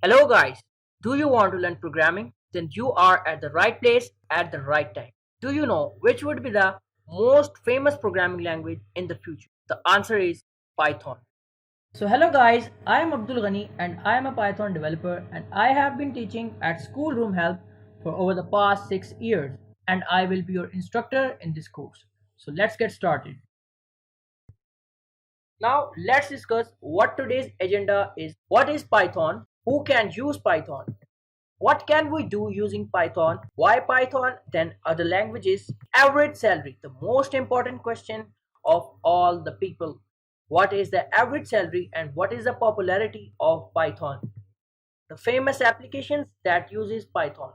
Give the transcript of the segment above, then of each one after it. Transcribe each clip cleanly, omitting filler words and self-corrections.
Hello guys, do you want to learn programming? Then you are at the right place at the right time. Do you know which would be the most famous programming language in the future? The answer is Python. So hello guys, I am Abdul Ghani and I am a Python developer and I have been teaching at Schoolroom Help for over the past 6 years and I will be your instructor in this course. So let's get started. Now let's discuss what today's agenda is. What is Python? Who can use Python? What can we do using Python? Why Python then other languages? Average salary, the most important question of all the people. What is the average salary and what is the popularity of Python? The famous applications that uses Python.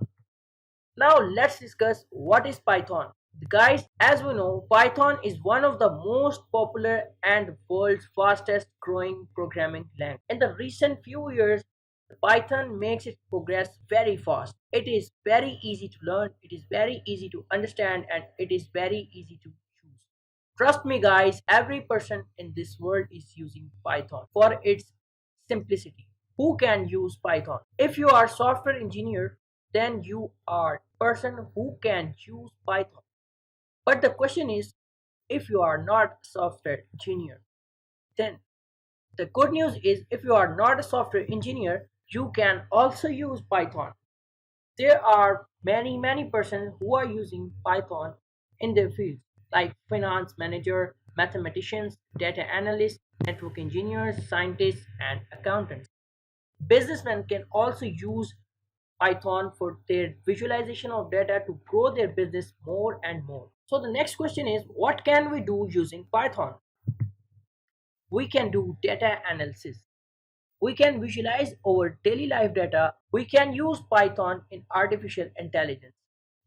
Now let's discuss what is Python. Guys, as we know, Python is one of the most popular and world's fastest growing programming language. In the recent few years, Python makes its progress very fast. It is very easy to learn, it is very easy to understand, and it is very easy to choose. Trust me guys, every person in this world is using Python for its simplicity. Who can use Python? If you are software engineer, then you are person who can use Python. But the question is, if you are not a software engineer, then the good news is if you are not a software engineer, you can also use Python. There are many persons who are using Python in their fields like finance manager, mathematicians, data analysts, network engineers, scientists, and accountants. Businessmen can also use Python for their visualization of data to grow their business more and more. So the next question is, what can we do using Python? We can do data analysis. We can visualize our daily life data. We can use Python in artificial intelligence,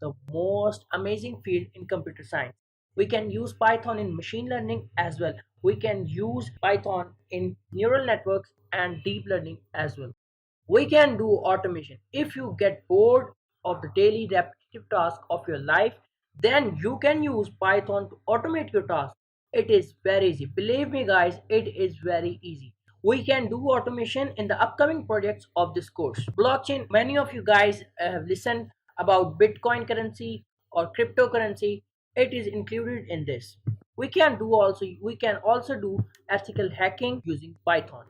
the most amazing field in computer science. We can use Python in machine learning as well. We can use Python in neural networks and deep learning as well. We can do automation. If you get bored of the daily repetitive task of your life, then you can use Python to automate your task. It is very easy. Believe me guys, it is very easy. We can do automation in the upcoming projects of this course. Blockchain, many of you guys have listened about Bitcoin currency or cryptocurrency. It is included in this. We can also do ethical hacking using Python.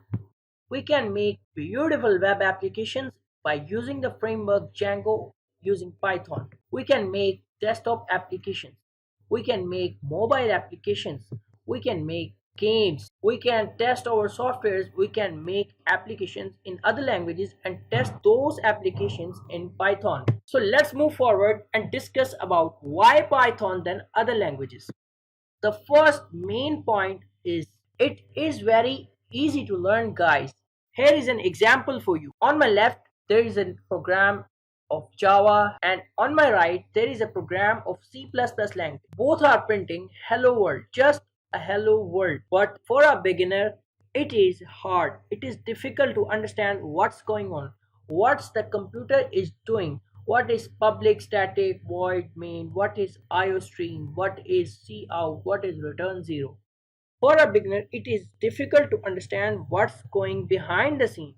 We can make beautiful web applications by using the framework Django using Python. We can make desktop applications. We can make mobile applications. We can make games. We can test our softwares. We can make applications in other languages and test those applications in Python. So let's move forward and discuss about why Python than other languages. The first main point is it is very easy to learn guys. Here is an example for you. On my left there is a program of Java and on my right there is a program of C++ language. Both are printing hello world, just a hello world. But for a beginner it is hard. It is difficult to understand what's going on, what the computer is doing, what is public static void main, what is iostream, what is cout, what is return zero. For a beginner it is difficult to understand what's going behind the scene,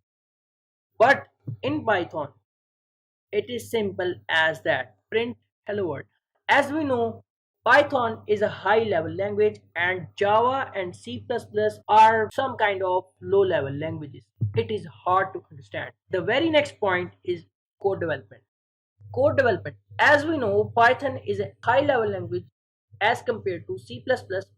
but in Python it is simple as that. Print hello world. As we know, Python is a high level language and Java and C++ are some kind of low level languages. It is hard to understand. The very next point is code development. Code development. As we know, Python is a high level language as compared to C++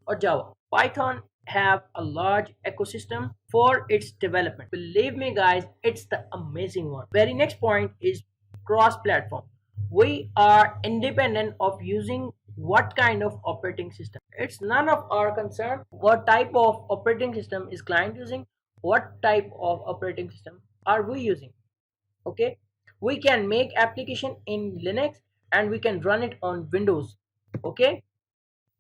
or Java. Python have a large ecosystem for its development. Believe me guys, it's the amazing one. Very next point is cross platform. We are independent of using what kind of operating system. It's none of our concern what type of operating system is client using, what type of operating system are we using. Okay, we can make application in Linux and we can run it on Windows. Okay,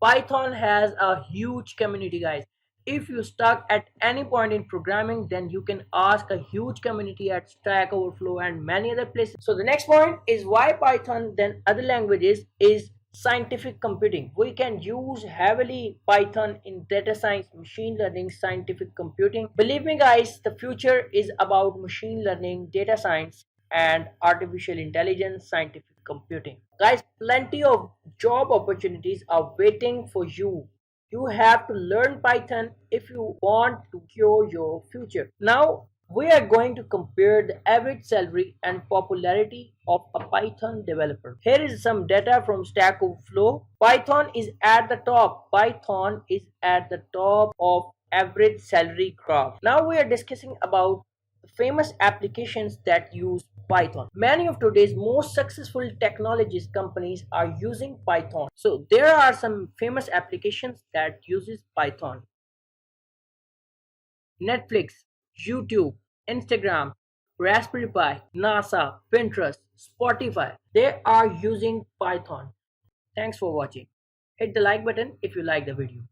Python has a huge community guys. If you stuck at any point in programming, then you can ask a huge community at Stack Overflow and many other places. So the next point is why Python than other languages is scientific computing. We can use heavily Python in data science, machine learning, scientific computing. Believe me guys, the future is about machine learning, data science, and artificial intelligence, scientific computing. Guys, plenty of job opportunities are waiting for you. You have to learn Python if you want to secure your future. Now, we are going to compare the average salary and popularity of a Python developer. Here is some data from Stack Overflow. Python is at the top. Python is at the top of average salary graph. Now we are discussing about famous applications that use Python. Many of today's most successful technologies companies are using Python. So there are some famous applications that uses Python. Netflix, YouTube, Instagram, Raspberry Pi, NASA, Pinterest, Spotify. They are using Python. Thanks for watching. Hit the like button if you like the video.